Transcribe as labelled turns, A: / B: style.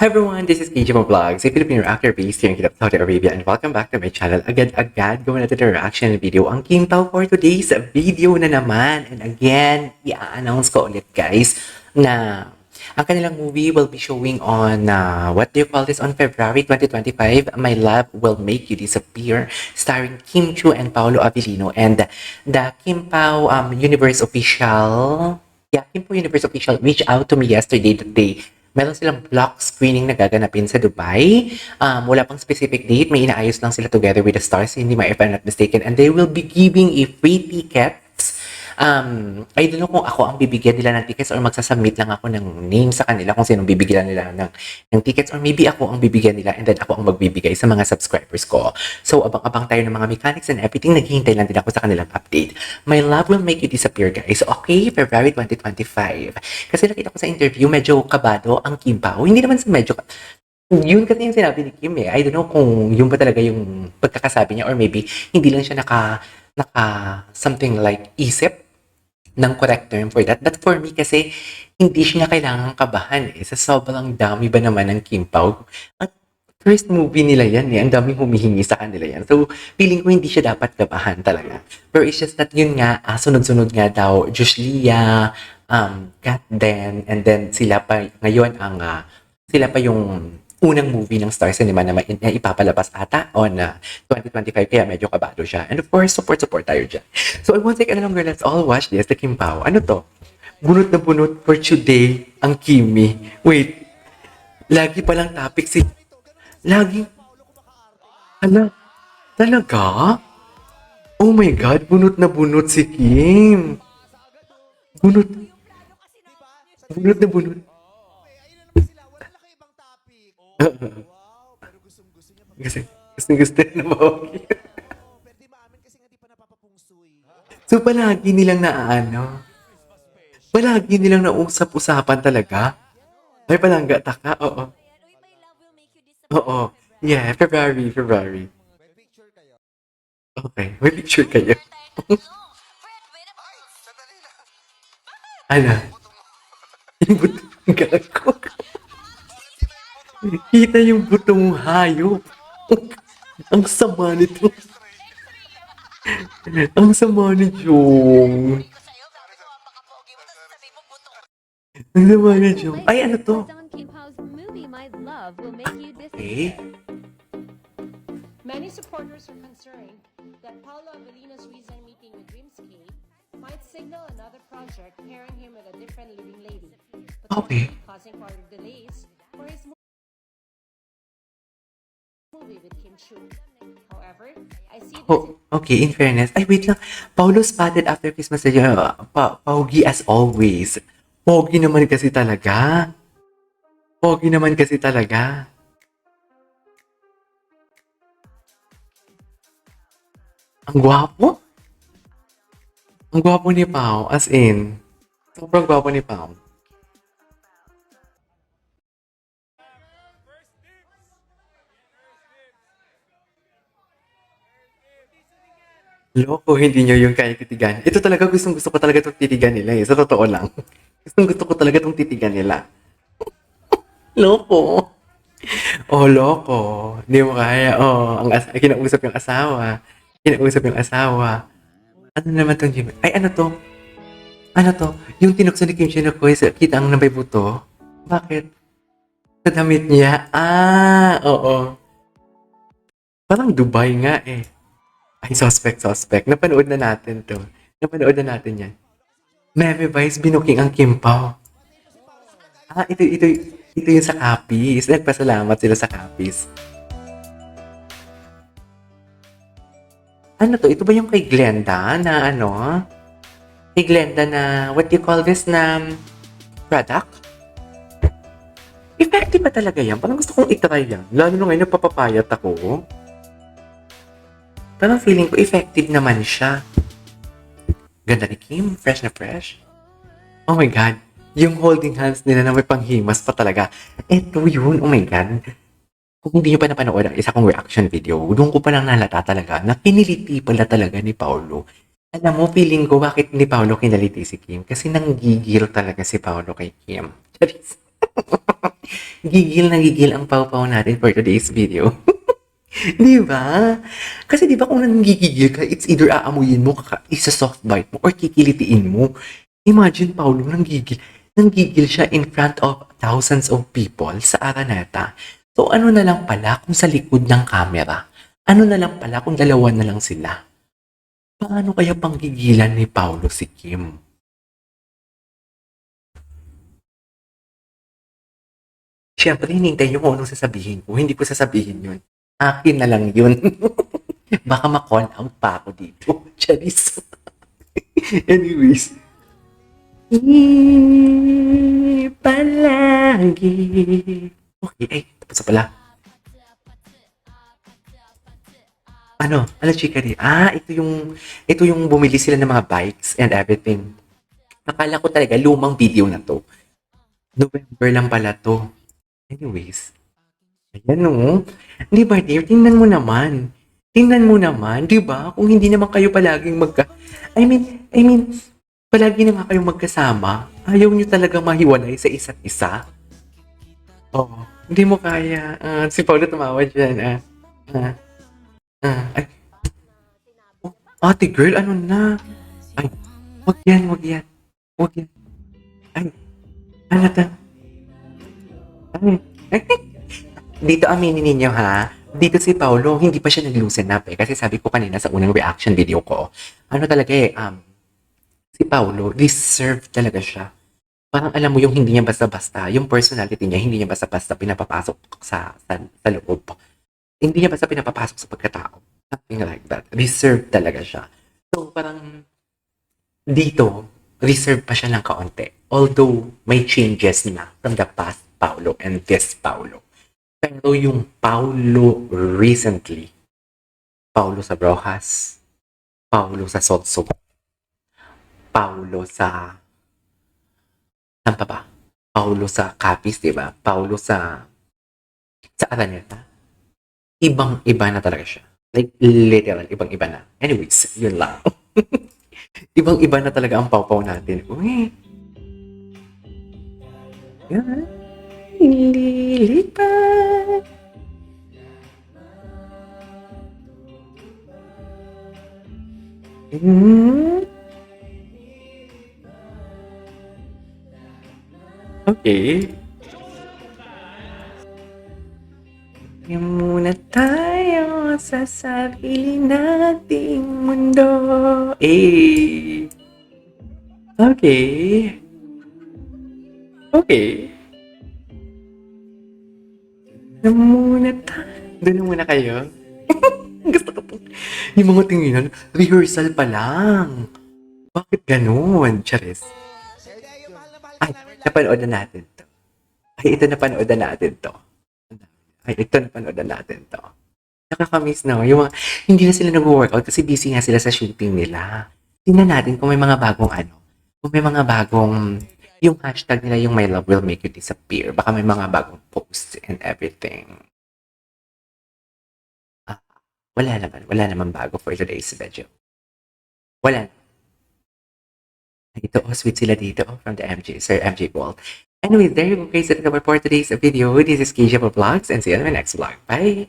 A: Hi everyone, this is KJ Vlogs, a Filipino reactor based here in Kidap, Saudi Arabia, and welcome back to my channel. Agad-agad gawin natin ang reaction video. Ang Kim Pao for today's video na naman. And again, i-announce ko ulit guys na ang kanilang movie will be showing on, what do you call this, on February 2025. My Love Will Make You Disappear, starring Kim Chiu and Paolo Avellino. And the Kim Pao Universe official, Kim Pao Universe official reached out to me yesterday that meron silang block screening na gaganapin sa Dubai. Wala pang specific date. May inaayos lang sila together with the stars, hindi if I'm not mistaken. And they will be giving a free tickets. I don't know kung ako ang bibigyan nila ng tickets or magsasubmit lang ako ng name sa kanila kung sinong bibigyan nila ng tickets, or maybe ako ang bibigyan nila and then ako ang magbibigay sa mga subscribers ko. So, abang-abang tayo ng mga mechanics and everything. Naghihintay lang din ako sa kanilang update. My Love Will Make You Disappear, guys. Okay, February 2025. Kasi nakita ko sa interview, medyo kabado ang Kim Pao. Hindi naman sa medyo... Yun kasi yung sinabi ni Kim eh. I don't know kung yun ba talaga yung pagkakasabi niya or maybe hindi lang siya naka something like isip ng correct term for that. But for me kasi, hindi siya kailangan kabahan eh. Sa sobrang dami ba naman ng Kim Pao? At first movie nila yan eh. Ang daming humihingi sa kanila yan. So, feeling ko hindi siya dapat kabahan talaga. Pero it's just that yun nga, sunod-sunod nga daw, Josh Lia, Kat Den, and then sila pa, ngayon sila pa yung unang movie ng Star Cinema na ipapalabas ata on 2025, kaya medyo kabado siya. And of course, support tayo dyan. So I won't take any longer, let's all watch this, the Kim Pao. Ano to? Bunot na bunot for today ang Kimi. Wait, lagi palang topic si... Lagi... Ano? Talaga? Oh my God, bunot na bunot si Kim. Bunot na bunot.
B: Wow, pero gustong-gusto niya pag
A: Gusto na Pogi.
B: pero di maamin kasi nga di pa napapapungsoy.
A: So palagi nilang palagi nilang nausap-usapan talaga. Ay, palangga taka, oo. Oo. Yeah, February.
B: May picture kayo.
A: Okay, may picture kayo.
B: Ay, sandali lang.
A: Ano? Yung butong gago. Kita yung butong hayop. Ang sama nito. Ang sama ni Jong. Ang sama ni Jong. Ay, ano to? Okay.
C: Many supporters are concerned that Paolo Avellino's recent meeting with Dreamscape might signal another project pairing him with a different leading lady,
A: Okay.
C: potentially causing further delays for his movie with Kim Chiu. However, I see this
A: Oh, okay, in fairness. Ay, wait lang. Paulo spotted after Christmas. Pogi as always. Pogi naman kasi talaga. Ang gwapo. Ang gwapo ni Pao. As in, sobrang gwapo ni Pao. Loko, hindi nyo yung kaya titigan. Ito talaga, gusto ko talaga itong titigan nila eh. Sa totoo lang. Gusto ko talaga itong titigan nila. Loko. Oh, loko. Hindi mo kaya. Oh, kinausap yung asawa. Ano naman tong Jimmy? Ay, ano to? Yung tinukso ni Kim Chinukoy, kita ang nabay buto. Bakit? Sa damit niya? Oo. Parang Dubai nga eh. Ay, suspect. Napanood na natin yan. Meme Vice, binuking ang Kim Pao. Ito yung sa Capiz. Nagpasalamat sila sa Capiz. Ano to? Ito ba yung kay Glenda na Kay Glenda na, what do you call this, na product? Effective ba talaga yan? Parang gusto kong itry yan. Lalo na ngayon, napapapayat ako. Parang feeling ko effective naman siya. Ganda ni Kim. Fresh na fresh. Oh my God. Yung holding hands nila na may panghimas pa talaga. Ito yun. Oh my God. Kung hindi nyo pa napanood ang isa kong reaction video, doon ko pa lang nalata talaga na kiniliti pala talaga ni Paolo. Alam mo, feeling ko bakit ni Paolo kinaliti si Kim? Kasi nanggigil talaga si Paolo kay Kim. Charis. Gigil na gigil ang pawpaw natin for today's video. Di ba? Kasi di ba kung nanggigigil ka, it's either aamuyin mo, isa soft bite mo, or kikilitiin mo. Imagine, Paulo, nanggigil. Nanggigil siya in front of thousands of people sa Araneta. So, ano na lang pala kung sa likod ng camera? Ano na lang pala kung dalawa na lang sila? Paano kaya panggigilan ni Paulo si Kim? Siyempre, hinintay niyo kung anong sasabihin ko. Hindi ko sasabihin yun. Akin na lang yun. Baka ma-con out pa ako dito. Charis. Anyways. Palagi. Okay, ay, tapos na pala. Ano? Ano, chika di? Ito yung bumili sila ng mga bikes and everything. Akala ko talaga lumang video na to. November lang pala to. Anyways. Ayan o. Di ba, dear? Tingnan mo naman. Tingnan mo naman, di ba? Kung hindi naman kayo palaging I mean, palagi naman kayong magkasama, ayaw nyo talaga mahiwalay sa isa't isa. Oo. Hindi mo kaya. Si Paolo tumawa dyan. Ay. Oh, ate girl, ano na? Ay, wag yan. Wag yan. Ay, ano ta? Ay. Dito aminin ninyo ha, dito si Paolo, hindi pa siya nag-loosen up eh. Kasi sabi ko kanina sa unang reaction video ko, ano talaga eh, si Paolo, deserve talaga siya. Parang alam mo yung hindi niya basta-basta, yung personality niya, hindi niya basta-basta pinapapasok sa loob. Hindi niya basta pinapapasok sa pagkatao. Something like that. Deserve talaga siya. So parang dito, reserve pa siya ng kaunti. Although may changes na from the past Paolo and this Paolo. Pero yung Paulo recently, Paulo sa Brojas, Paulo sa Sotsog, Paulo sa, saan pa ba? Paulo sa Capiz, di ba? Paulo sa Araneta. Ibang-iba na talaga siya. Like, literal, ibang-iba na. Anyways, yun lang. Ibang-iba na talaga ang pawpaw natin. Uy. Yan. Lilipat. Okay. Tingnan muna tayo sa sarili nating mundo. Eh. Okay. Okay. Doon muna kayo. Gusto ko po. Yung mga tinginan, rehearsal pa lang. Bakit ganun, Charis?
B: Yung mahal na
A: Ay,
B: namin lang.
A: napanood na natin to. Napanood na natin to. Nakakamiss na. Yung mga, hindi na sila nag-workout kasi busy nga sila sa shooting nila. Tingnan natin kung may mga bagong yung hashtag nila, yung my love will make you disappear. Baka may mga bagong posts and everything. Wala naman bago for today's video. Wala. Ito, sweet sila dito from the Sir MJ Gold. Anyway, there you go guys. That's it for today's video. This is Keisha for Vlogs and see you on my next vlog. Bye!